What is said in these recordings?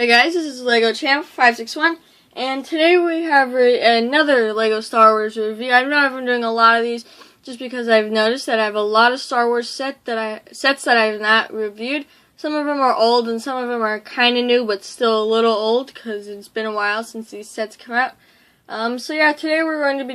Hey guys, this is Lego Champ 561, and today we have another Lego Star Wars review. I know I've been doing a lot of these just because I've noticed that I have a lot of Star Wars sets that I have not reviewed. Some of them are old and some of them are kind of new, but still a little old because it's been a while since these sets come out. So yeah, today we're going to be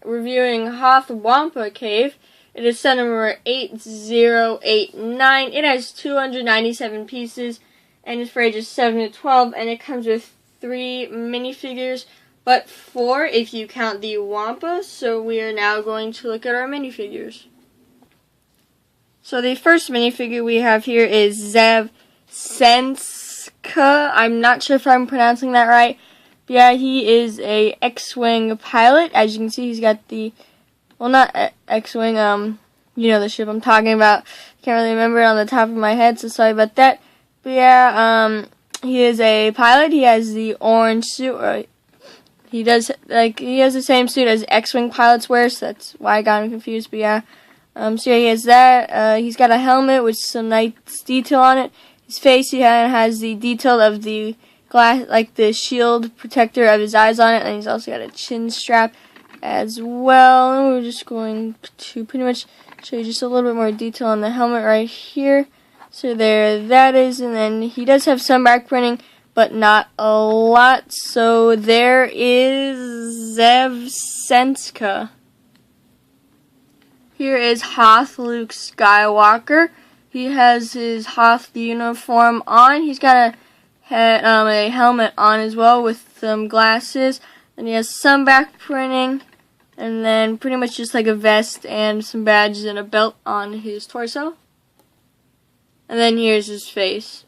reviewing Hoth Wampa Cave. It is set number 8089. It has 297 pieces. And it's for ages 7 to 12, and it comes with 3 minifigures, but 4 if you count the Wampa. So we are now going to look at our minifigures. So the first minifigure we have here is Zev Senska. I'm not sure if I'm pronouncing that right. But yeah, he is a X-Wing pilot. As you can see, he's got the, well, not X-Wing, you know the ship I'm talking about. Can't really remember it on the top of my head, so sorry about that. But yeah, he is a pilot. He has the orange suit, or he has the same suit as X-Wing pilots wear, so that's why I got him confused. But yeah, so yeah, he has that. He's got a helmet with some nice detail on it. His face, he has the detail of the glass, like the shield protector of his eyes on it, and he's also got a chin strap as well. And we're just going to pretty much show you just a little bit more detail on the helmet right here. So there that is, and then he does have some back printing, but not a lot. So there is Zev Senska. Here is Hoth Luke Skywalker. He has his Hoth uniform on. He's got a helmet on as well with some glasses, and he has some back printing, and then pretty much just like a vest and some badges and a belt on his torso. And then here's his face.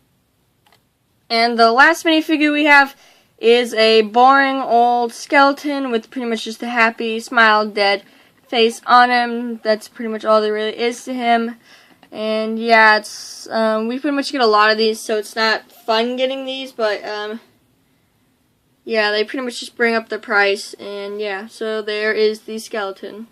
And the last minifigure we have is a boring old skeleton with pretty much just a happy, smile, dead face on him. That's pretty much all there really is to him. And yeah, it's we pretty much get a lot of these, so it's not fun getting these, but yeah, they pretty much just bring up the price. And yeah, so there is the skeleton.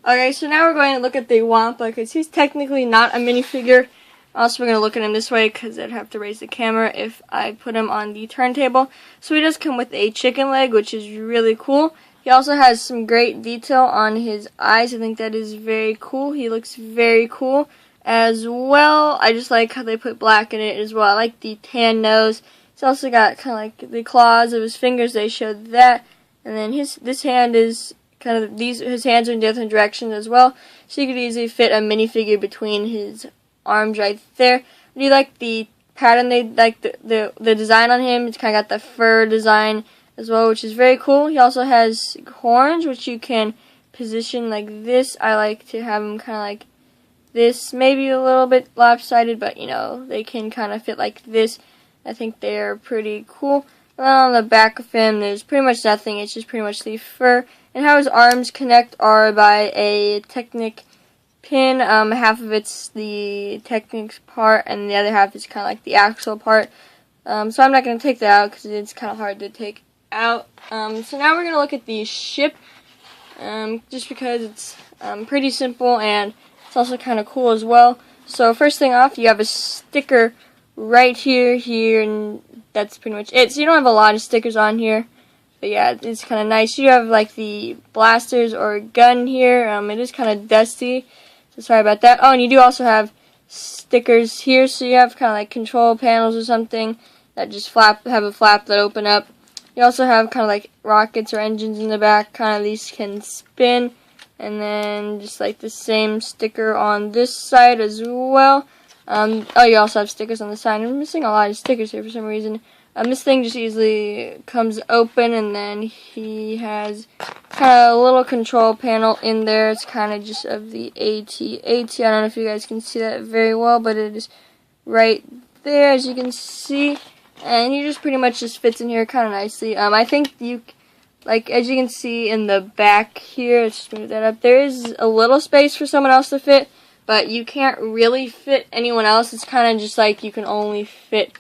Okay, so now we're going to look at the Wampa, because he's technically not a minifigure. Also, we're going to look at him this way, because I'd have to raise the camera if I put him on the turntable. So he does come with a chicken leg, which is really cool. He also has some great detail on his eyes. I think that is very cool. He looks very cool as well. I just like how they put black in it as well. I like the tan nose. He's also got kind of like the claws of his fingers. They showed that. And then this hand is kind of his hands are in different directions as well, so you could easily fit a minifigure between his arms right there. Do you like the pattern? They like the design on him. It's kind of got the fur design as well, which is very cool. He also has horns, which you can position like this. I like to have him kind of like this, maybe a little bit lopsided, but you know, they can kind of fit like this. I think they are pretty cool. And then on the back of him, there's pretty much nothing. It's just pretty much the fur. And how his arms connect are by a Technic pin. Half of it's the Technic part, and the other half is kind of like the axle part. So I'm not going to take that out because it's kind of hard to take out. So now we're going to look at the ship, just because it's pretty simple and it's also kind of cool as well. So first thing off, you have a sticker right here, and that's pretty much it. So you don't have a lot of stickers on here. But yeah, it's kind of nice. You have like the blasters or gun here. It is kind of dusty, so sorry about that. Oh, and you do also have stickers here, so you have kind of like control panels or something that just have a flap that open up. You also have kind of like rockets or engines in the back. Kind of these can spin, and then just like the same sticker on this side as well. Oh, you also have stickers on the side. I'm missing a lot of stickers here for some reason. This thing just easily comes open, and then he has kind of a little control panel in there. It's kind of just of the AT-AT. I don't know if you guys can see that very well, but it is right there, as you can see. And he just pretty much just fits in here kind of nicely. I think as you can see in the back here, let's just move that up. There is a little space for someone else to fit, but you can't really fit anyone else. It's kind of just like you can only fit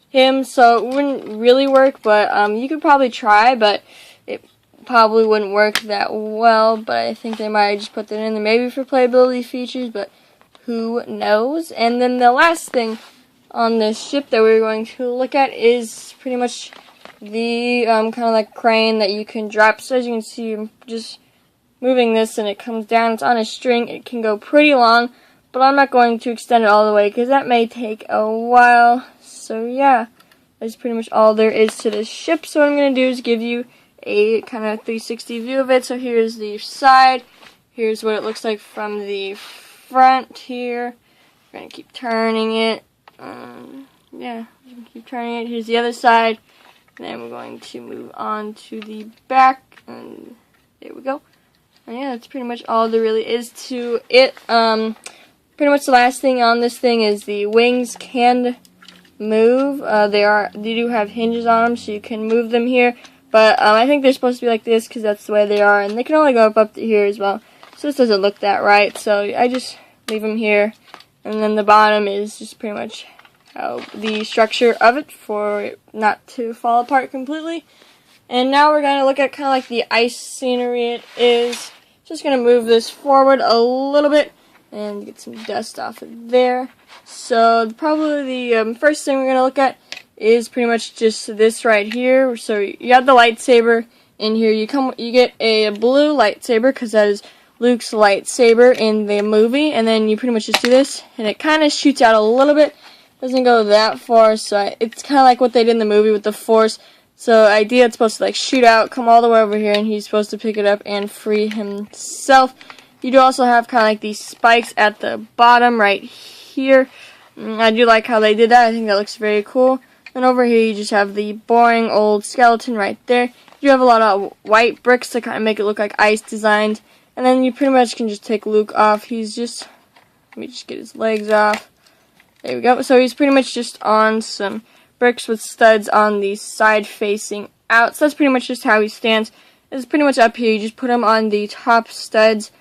him, so it wouldn't really work, but you could probably try, but it probably wouldn't work that well. But I think they might just put that in there maybe for playability features, but who knows. And then the last thing on this ship that we're going to look at is pretty much the kind of like crane that you can drop. So as you can see, I'm just moving this and it comes down. It's on a string. It can go pretty long, but I'm not going to extend it all the way because that may take a while. So yeah, that's pretty much all there is to this ship. So what I'm going to do is give you a kind of 360 view of it. So here's the side. Here's what it looks like from the front here. We're going to keep turning it. Yeah, you can keep turning it. Here's the other side. And then we're going to move on to the back. And there we go. And yeah, that's pretty much all there really is to it. Pretty much the last thing on this thing is the wings can move. They do have hinges on them, so you can move them here. But I think they're supposed to be like this because that's the way they are, and they can only go up to here as well. So this doesn't look that right. So I just leave them here, and then the bottom is just pretty much how the structure of it for it not to fall apart completely. And now we're gonna look at kind of like the ice scenery. It is just gonna move this forward a little bit and get some dust off of there. So probably the first thing we're going to look at is pretty much just this right here. So you have the lightsaber in here. You get a blue lightsaber because that is Luke's lightsaber in the movie. And then you pretty much just do this and it kind of shoots out a little bit. Doesn't go that far. So it's kind of like what they did in the movie with the Force. So idea it's supposed to like shoot out, come all the way over here, and he's supposed to pick it up and free himself. You do also have kind of like these spikes at the bottom right here. I do like how they did that. I think that looks very cool. And over here you just have the boring old skeleton right there. You have a lot of white bricks to kind of make it look like ice designs. And then you pretty much can just take Luke off. He's just, let me just get his legs off. There we go. So he's pretty much just on some bricks with studs on the side facing out. So that's pretty much just how he stands. It's pretty much up here. You just put him on the top studs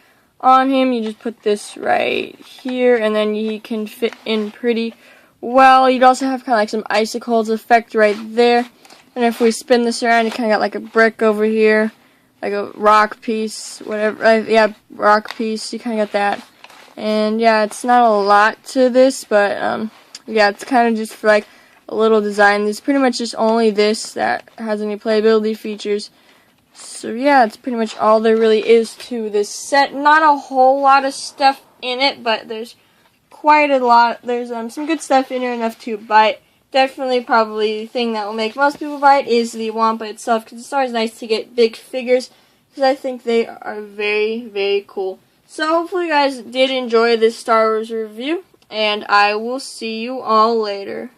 on him. You just put this right here, and then he can fit in pretty well. You'd also have kind of like some icicles effect right there. And if we spin this around, you kind of got like a brick over here, like a rock piece, whatever. Yeah, rock piece. You kind of got that. And yeah, it's not a lot to this, but yeah, it's kind of just for like a little design. There's pretty much just only this that has any playability features. So yeah, it's pretty much all there really is to this set. Not a whole lot of stuff in it, but there's quite a lot. There's some good stuff in here, enough to buy it. Definitely, probably the thing that will make most people buy it is the Wampa itself, because it's always nice to get big figures, because I think they are very, very cool. So hopefully you guys did enjoy this Star Wars review, and I will see you all later.